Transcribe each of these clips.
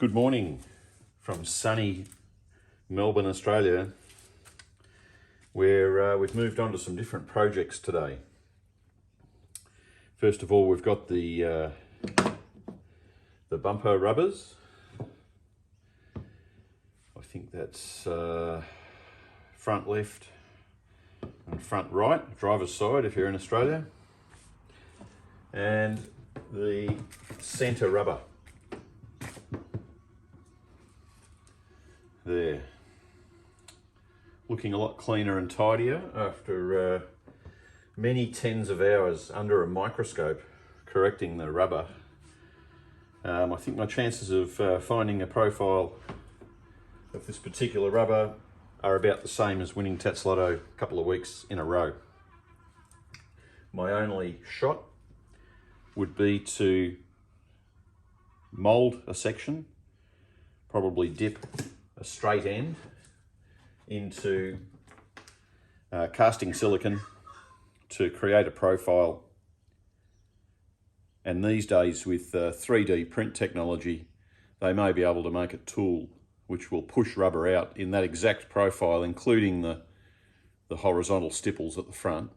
Good morning from sunny Melbourne, Australia, where we've moved on to some different projects today. First of all, we've got the bumper rubbers. I think that's front left and front right, driver's side if you're in Australia, and the centre rubber. There, looking a lot cleaner and tidier after many tens of hours under a microscope correcting the rubber. I think my chances of finding a profile of this particular rubber are about the same as winning Tats Lotto a couple of weeks in a row. My only shot would be to mould a section, probably dip a straight end into casting silicon to create a profile. And these days with 3D print technology, they may be able to make a tool which will push rubber out in that exact profile, including the horizontal stipples at the front,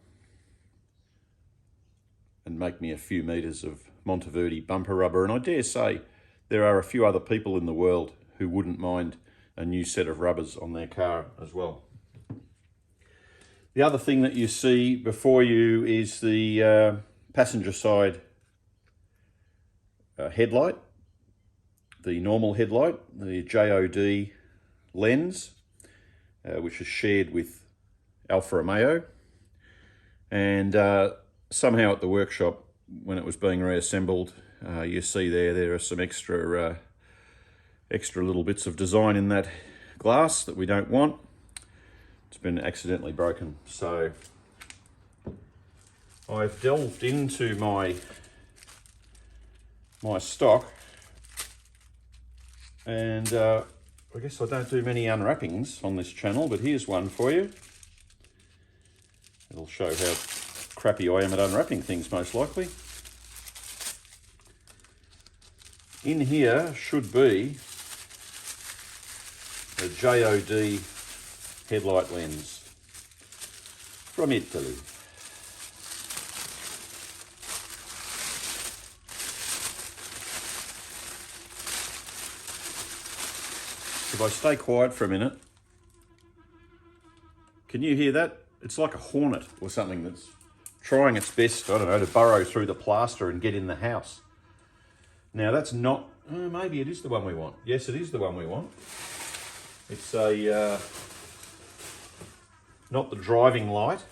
and make me a few meters of Monteverdi bumper rubber. And I dare say there are a few other people in the world who wouldn't mind a new set of rubbers on their car as well. The other thing that you see before you is the passenger side headlight, the normal headlight, the JOD lens, which is shared with Alfa Romeo. And somehow at the workshop, when it was being reassembled, you see there are some extra little bits of design in that glass that we don't want. It's been accidentally broken. So I've delved into my stock, and I guess I don't do many unwrappings on this channel, but here's one for you. It'll show how crappy I am at unwrapping things, most likely. In here should be a JOD headlight lens from Italy. If I stay quiet for a minute, can you hear that? It's like a hornet or something that's trying its best, I don't know, to burrow through the plaster and get in the house. Now that's not, maybe it is the one we want. Yes, it is the one we want. It's a, not the driving light.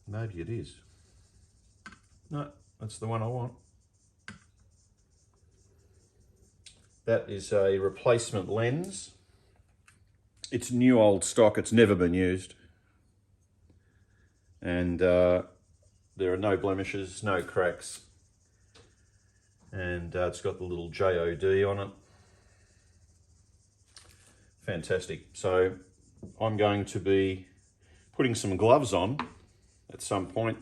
Maybe it is. No, that's the one I want. That is a replacement lens. It's new old stock, it's never been used. And there are no blemishes, no cracks. And it's got the little JOD on it. Fantastic. So I'm going to be putting some gloves on at some point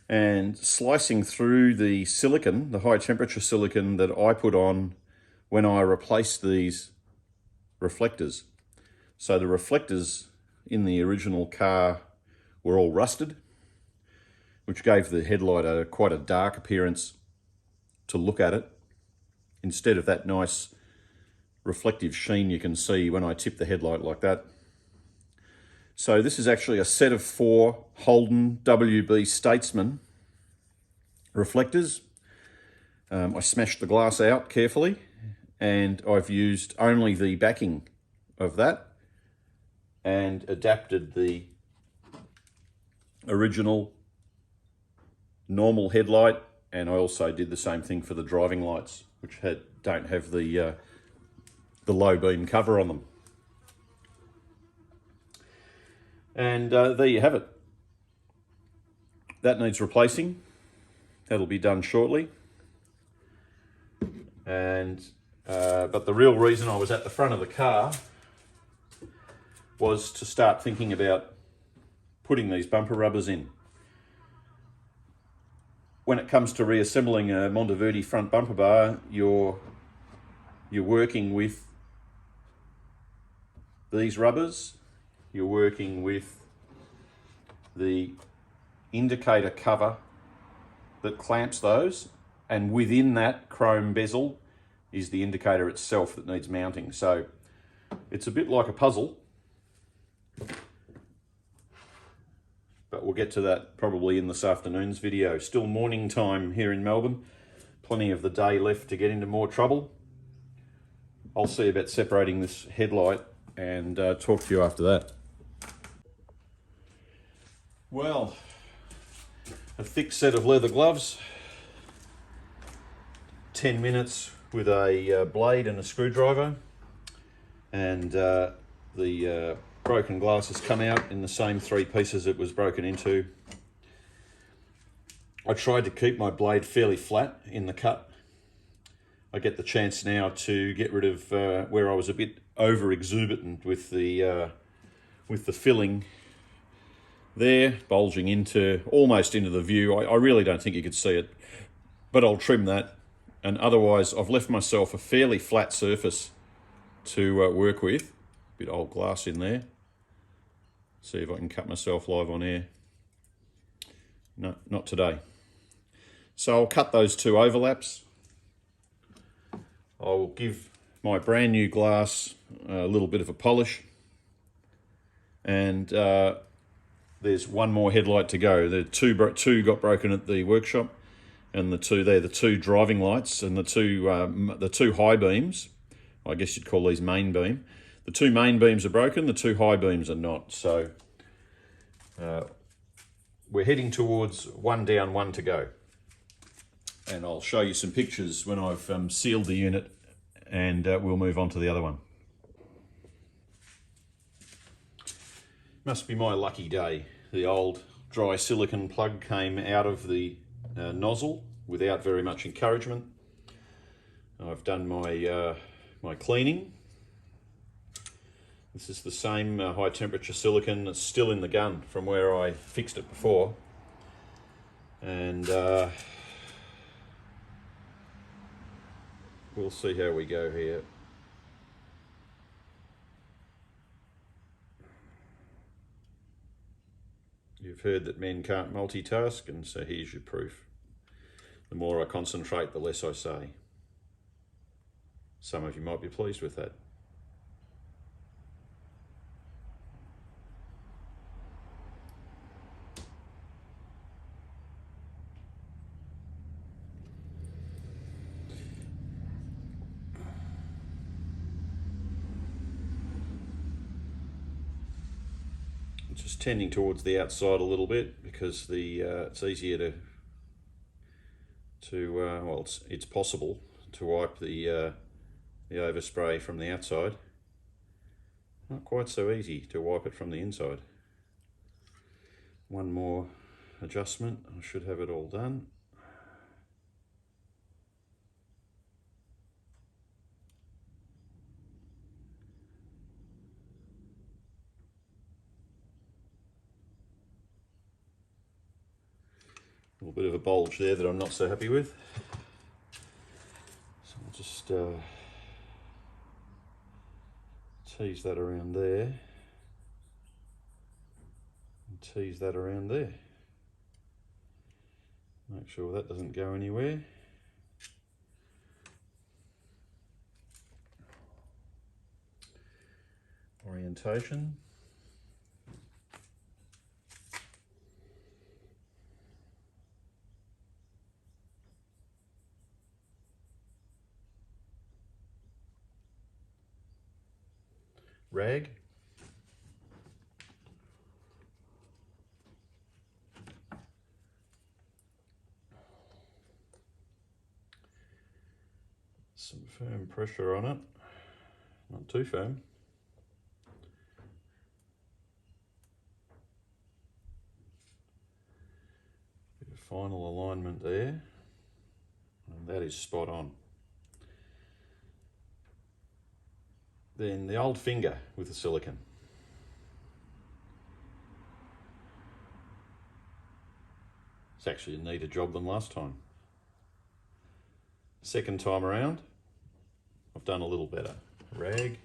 and slicing through the silicon, the high temperature silicon that I put on when I replaced these reflectors. So the reflectors in the original car were all rusted, which gave the headlight quite a dark appearance to look at it, instead of that nice reflective sheen you can see when I tip the headlight like that. So this is actually a set of 4 Holden WB Statesman reflectors. I smashed the glass out carefully, and I've used only the backing of that and adapted the original normal headlight, and I also did the same thing for the driving lights, which don't have the low beam cover on them. And there you have it. That needs replacing. That'll be done shortly. And but the real reason I was at the front of the car was to start thinking about putting these bumper rubbers in. when it comes to reassembling a Monteverdi front bumper bar, you're working with these rubbers, you're working with the indicator cover that clamps those, and within that chrome bezel is the indicator itself that needs mounting. So it's a bit like a puzzle, but we'll get to that probably in this afternoon's video. Still morning time here in Melbourne, plenty of the day left to get into more trouble. I'll see about separating this headlight and talk to you after that. Well, a thick set of leather gloves, 10 minutes with a blade and a screwdriver, and the broken glass has come out in the same 3 pieces it was broken into. I tried to keep my blade fairly flat in the cut. I get the chance now to get rid of where I was a bit over exuberant with the filling there, bulging into almost into the view. I really don't think you could see it, but I'll trim that, and otherwise I've left myself a fairly flat surface to work with. Bit of old glass in there. See if I can cut myself live on air. No, not today. So I'll cut those 2 overlaps. I'll give my brand new glass a little bit of a polish, and there's one more headlight to go. The two got broken at the workshop, and the 2 there, the 2 driving lights and the two high beams. I guess you'd call these main beam. The 2 main beams are broken, the 2 high beams are not. So we're heading towards 1 down, 1 to go. And I'll show you some pictures when I've sealed the unit, and we'll move on to the other one. Must be my lucky day. The old dry silicone plug came out of the nozzle without very much encouragement. I've done my my cleaning. This is the same high temperature silicone that's still in the gun from where I fixed it before, and we'll see how we go here. You've heard that men can't multitask, and so here's your proof. The more I concentrate, the less I say. Some of you might be pleased with that. Just tending towards the outside a little bit because it's easier well, it's possible to wipe the overspray from the outside. Not quite so easy to wipe it from the inside. One more adjustment, I should have it all done. A little bit of a bulge there that I'm not so happy with. So I'll just tease that around there and tease that around there. Make sure that doesn't go anywhere. Orientation. Rag. Some firm pressure on it, not too firm. Bit of final alignment there, and that is spot on. Then the old finger with the silicone. It's actually a neater job than last time. Second time around, I've done a little better. Rag.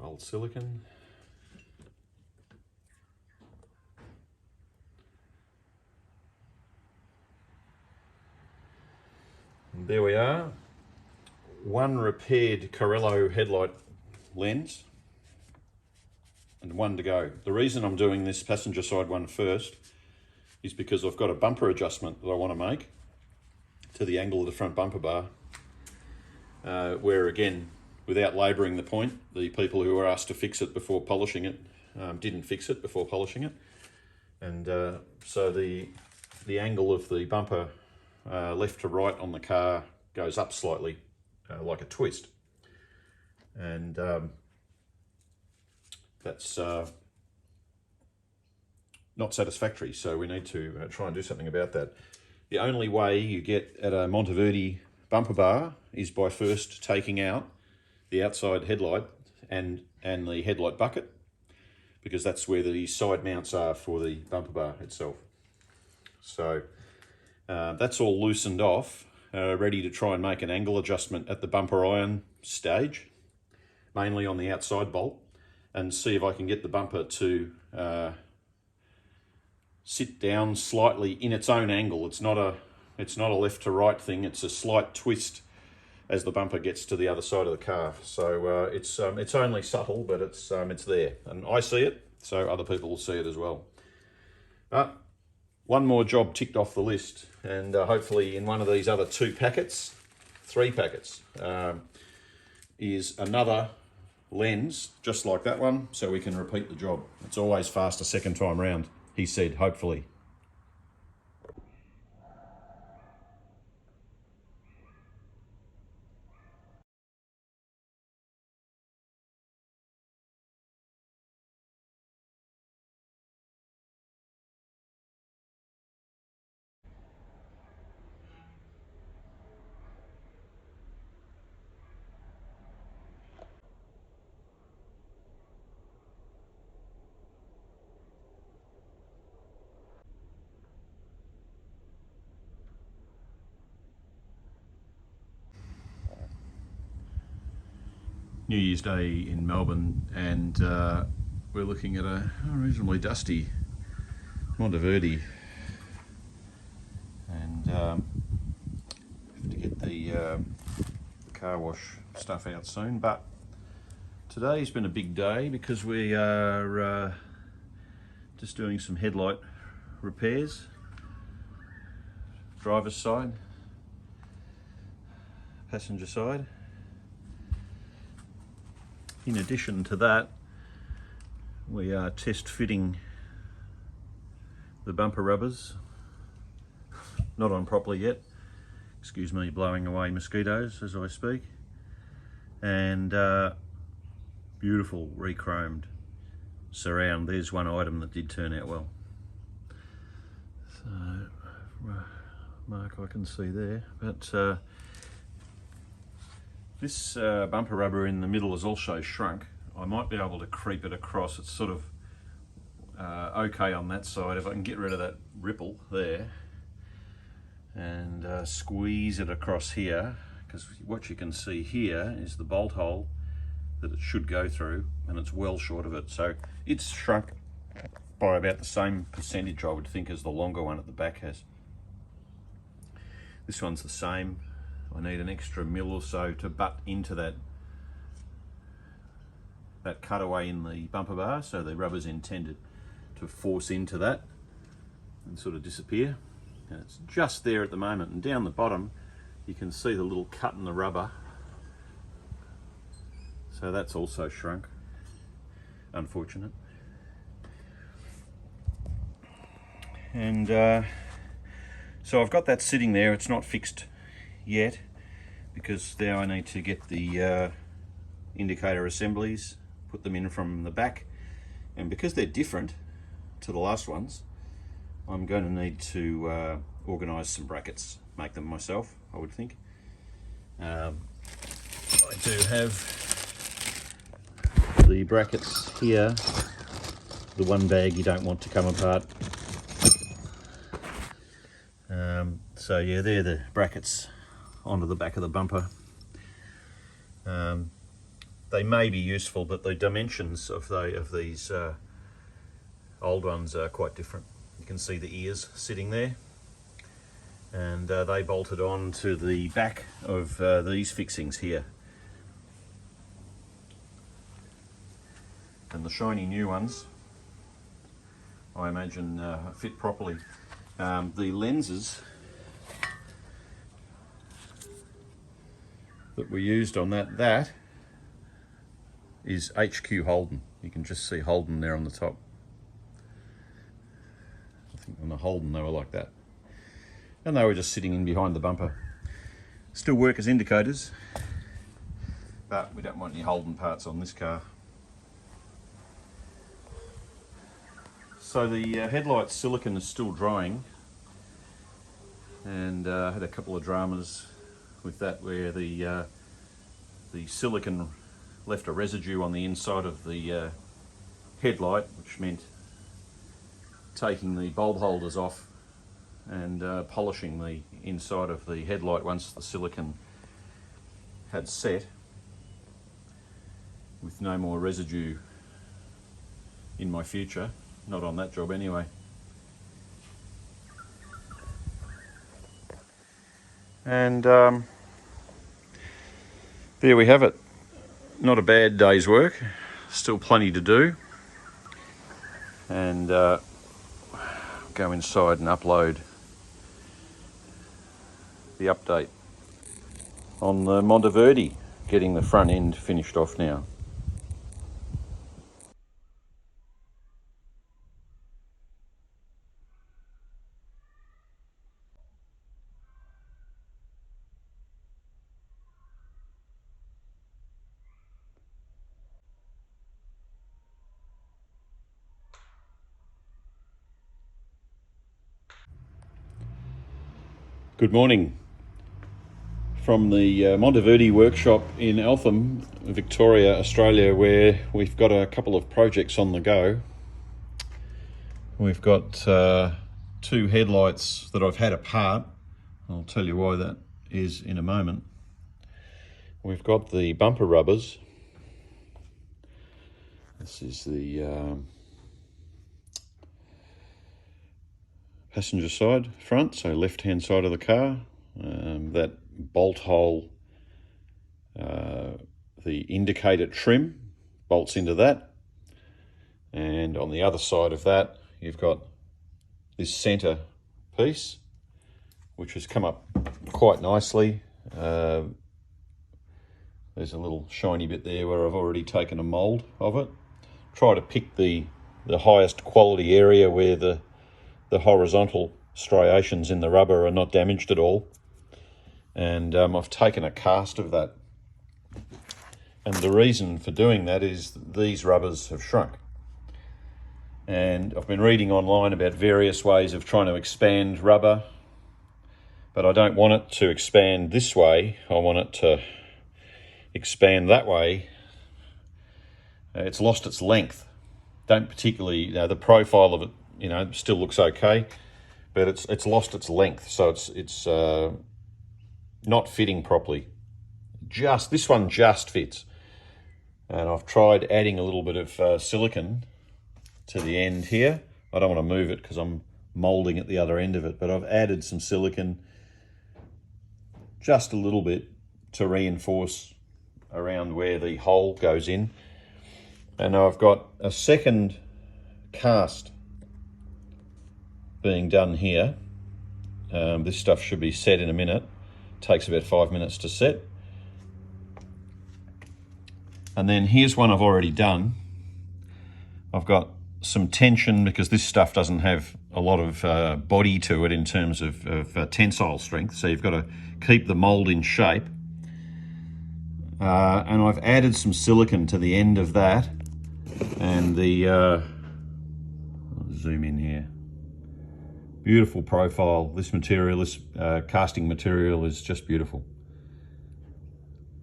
Old silicone. And there we are. One repaired Corello headlight lens and one to go. The reason I'm doing this passenger side one first is because I've got a bumper adjustment that I want to make to the angle of the front bumper bar, where again, without labouring the point, the people who were asked to fix it before polishing it didn't fix it before polishing it. And so the angle of the bumper left to right on the car goes up slightly, like a twist. And that's not satisfactory, so we need to try and do something about that. The only way you get at a Monteverdi bumper bar is by first taking out the outside headlight and the headlight bucket, because that's where the side mounts are for the bumper bar itself. So that's all loosened off, ready to try and make an angle adjustment at the bumper iron stage, mainly on the outside bolt, and see if I can get the bumper to sit down slightly in its own angle. It's not a left to right thing, it's a slight twist as the bumper gets to the other side of the car. So it's only subtle, but it's there, and I see it, so other people will see it as well. But one more job ticked off the list, and hopefully in one of these other 3 packets, is another lens just like that one, so we can repeat the job. It's always faster second time round, he said, hopefully. New Year's Day in Melbourne, and we're looking at a reasonably dusty Monteverdi, and have to get the car wash stuff out soon. But today's been a big day because we are just doing some headlight repairs, driver's side, passenger side. In addition to that, we are test fitting the bumper rubbers. Not on properly yet. Excuse me blowing away mosquitoes as I speak. And beautiful re-chromed surround. There's one item that did turn out well. So, mark I can see there. But this bumper rubber in the middle is also shrunk. I might be able to creep it across. It's sort of okay on that side. If I can get rid of that ripple there and squeeze it across here, because what you can see here is the bolt hole that it should go through, and it's well short of it. So it's shrunk by about the same percentage, I would think, as the longer one at the back has. This one's the same. I need an extra mil or so to butt into that cutaway in the bumper bar, so the rubber's intended to force into that and sort of disappear. And it's just there at the moment, and down the bottom you can see the little cut in the rubber, so that's also shrunk. Unfortunate. And so I've got that sitting there. It's not fixed yet, because now I need to get the indicator assemblies, put them in from the back, and because they're different to the last ones, I'm going to need to organise some brackets, make them myself, I would think. I do have the brackets here, the one bag you don't want to come apart. So yeah, they're the brackets onto the back of the bumper. They may be useful, but the dimensions of these old ones are quite different. You can see the ears sitting there, and they bolted on to the back of these fixings here. And the shiny new ones, I imagine, fit properly. The lenses that were used on that is HQ Holden. You can just see Holden there on the top. I think on the Holden they were like that. And they were just sitting in behind the bumper. Still work as indicators, but we don't want any Holden parts on this car. So the headlight silicon is still drying, and I had a couple of dramas with that where the silicon left a residue on the inside of the headlight, which meant taking the bulb holders off and polishing the inside of the headlight once the silicon had set, with no more residue in my future. Not on that job anyway. And there we have it. Not a bad day's work. Still plenty to do. And go inside and upload the update on the Monteverdi, getting the front end finished off now. Good morning from the Monteverdi workshop in Eltham, Victoria, Australia, where we've got a couple of projects on the go. We've got 2 headlights that I've had apart. I'll tell you why that is in a moment. We've got the bumper rubbers. This is the passenger side front, so left hand side of the car. That bolt hole, the indicator trim bolts into that, and on the other side of that you've got this center piece, which has come up quite nicely. There's a little shiny bit there where I've already taken a mold of it. Try to pick the highest quality area where the horizontal striations in the rubber are not damaged at all. And I've taken a cast of that. And the reason for doing that is that these rubbers have shrunk. And I've been reading online about various ways of trying to expand rubber, but I don't want it to expand this way. I want it to expand that way. It's lost its length. Don't particularly, the profile of it, still looks okay, but it's lost its length, so it's not fitting properly. This one just fits, and I've tried adding a little bit of silicon to the end here. I don't want to move it because I'm molding at the other end of it, but I've added some silicon, just a little bit, to reinforce around where the hole goes in. And I've got a second cast being done here. This stuff should be set in a minute. Takes about 5 minutes to set. And then here's one I've already done. I've got some tension because this stuff doesn't have a lot of body to it in terms of tensile strength, so you've got to keep the mold in shape. And I've added some silicon to the end of that, and the I'll zoom in here. Beautiful profile. This material, this casting material, is just beautiful.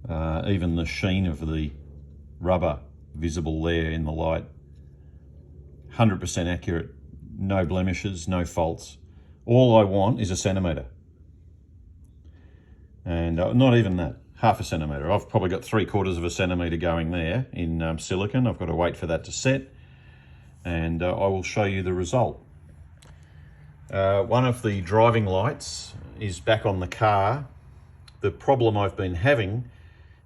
Even the sheen of the rubber visible there in the light. 100% accurate, no blemishes, no faults. All I want is a centimetre. And not even that, half a centimetre. I've probably got 3/4 of a centimetre going there in silicon. I've got to wait for that to set, and I will show you the result. One of the driving lights is back on the car. The problem I've been having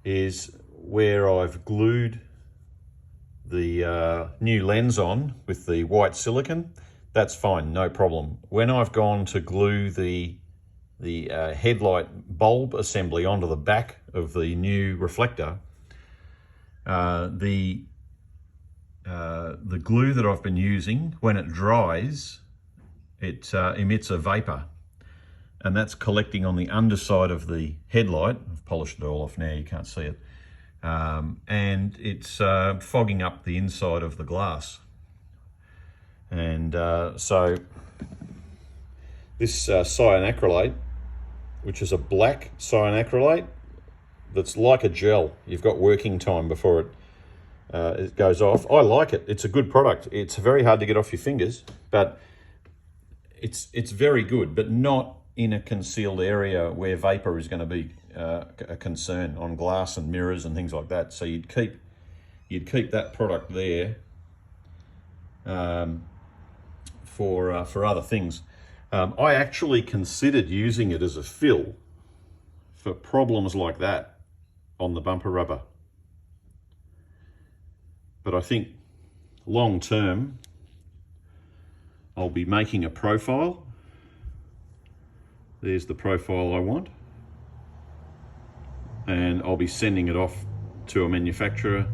is where I've glued the new lens on with the white silicon. That's fine, no problem. When I've gone to glue the headlight bulb assembly onto the back of the new reflector, the glue that I've been using, when it dries, it emits a vapor, and that's collecting on the underside of the headlight. I've polished it all off now, you can't see it. And it's fogging up the inside of the glass. And so this cyanacrylate, which is a black cyanacrylate that's like a gel, you've got working time before it goes off. I like it, it's a good product. It's very hard to get off your fingers, but it's very good, but not in a concealed area where vapor is going to be a concern on glass and mirrors and things like that. So you'd keep that product there for other things. I actually considered using it as a fill for problems like that on the bumper rubber, but I think long term I'll be making a profile. There's the profile I want, and I'll be sending it off to a manufacturer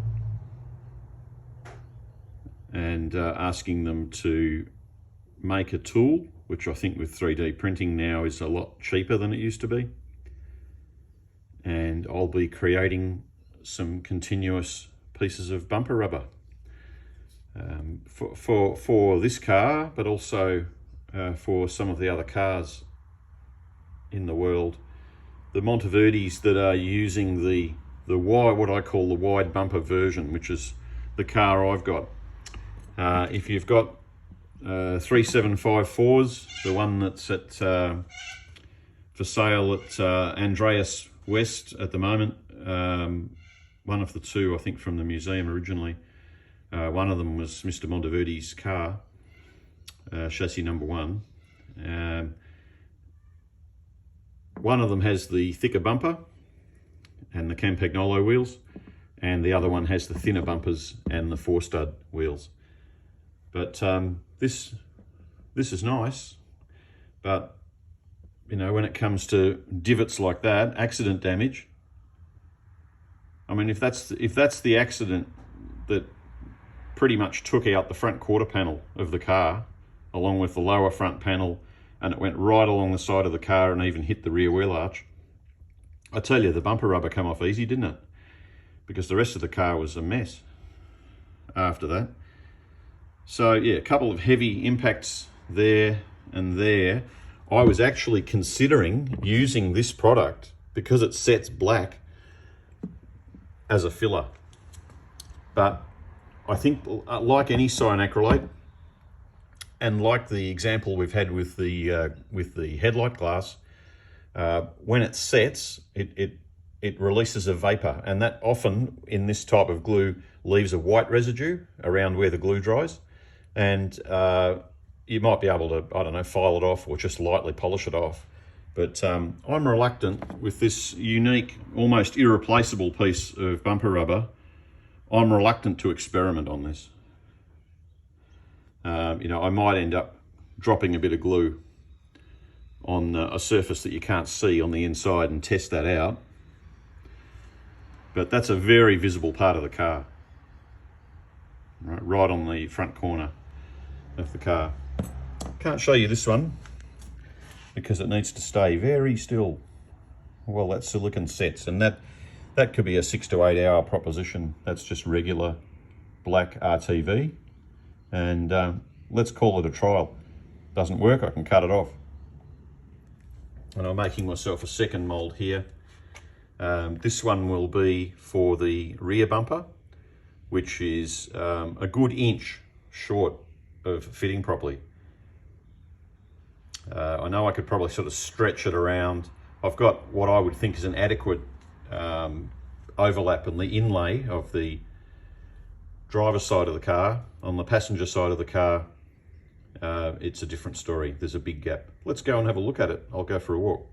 and asking them to make a tool, which I think with 3D printing now is a lot cheaper than it used to be. And I'll be creating some continuous pieces of bumper rubber for this car, but also for some of the other cars in the world. The Monteverdis that are using the wide, what I call the wide bumper version, which is the car I've got. If you've got 3754s, the one that's at for sale at Andreas West at the moment, one of the two I think from the museum originally. One of them was Mr. Monteverdi's car, chassis number 1. One of them has the thicker bumper and the Campagnolo wheels, and the other one has the thinner bumpers and the 4-stud wheels. But this is nice, but you know, when it comes to divots like that, accident damage, I mean, if that's the accident that pretty much took out the front quarter panel of the car along with the lower front panel, and it went right along the side of the car and even hit the rear wheel arch, I tell you, the bumper rubber came off easy, didn't it? Because the rest of the car was a mess after that. So yeah, a couple of heavy impacts there and there. I was actually considering using this product, because it sets black, as a filler. But I think, like any cyanacrylate, and like the example we've had with the headlight glass, when it sets, it releases a vapor, and that often in this type of glue leaves a white residue around where the glue dries, and you might be able to, I don't know, file it off or just lightly polish it off. But I'm reluctant with this unique, almost irreplaceable piece of bumper rubber. I'm reluctant to experiment on this. You know, I might end up dropping a bit of glue on a surface that you can't see on the inside and test that out. But that's a very visible part of the car, right on the front corner of the car. Can't show you this one because it needs to stay very still while that silicon sets, and that could be a 6 to 8 hour proposition. That's just regular black RTV, and let's call it a trial. Doesn't work, I can cut it off. And I'm making myself a second mold here. This one will be for the rear bumper. which is a good inch short of fitting properly. I know I could probably sort of stretch it around. I've got what I would think is an adequate overlap in the inlay of the driver's side of the car. On the passenger side of the car, it's a different story. There's a big gap. Let's go and have a look at it. I'll go for a walk.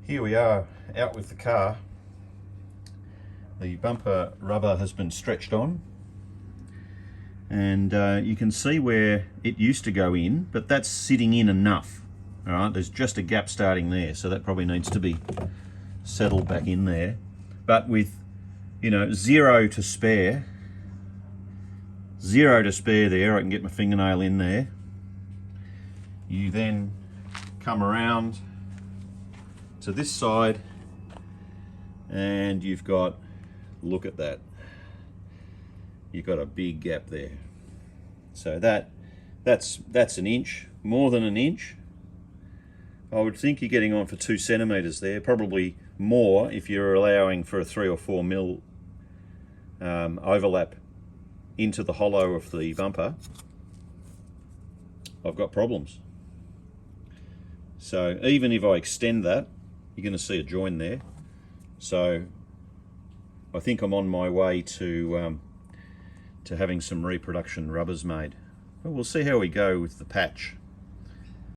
Here we are out with the car. The bumper rubber has been stretched on, and you can see where it used to go in, but that's sitting in enough. All right, there's just a gap starting there, so that probably needs to be settled back in there. But with, you know, zero to spare there, I can get my fingernail in there. You then come around to this side, and you've got, look at that, you've got a big gap there. So that's an inch, more than an inch. I would think you're getting on for 2 centimeters there, probably more if you're allowing for a 3 or 4 mil overlap into the hollow of the bumper. I've got problems. So even if I extend that, you're going to see a join there. So I think I'm on my way to having some reproduction rubbers made. But we'll see how we go with the patch.